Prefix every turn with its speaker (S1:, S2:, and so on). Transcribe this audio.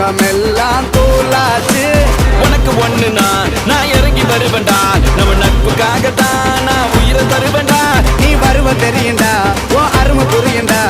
S1: நெஞ்சமெல்லாம் தூளாச்சு.
S2: உனக்கு ஒண்ணுனா நான் இறங்கி வருவேன்டா, நம்ம நட்புக்காகத்தான் நான் உயிரை தருவேன்டா.
S1: நீ வருவ தெரியுண்டா, ஓ அருமை புரியுண்டா.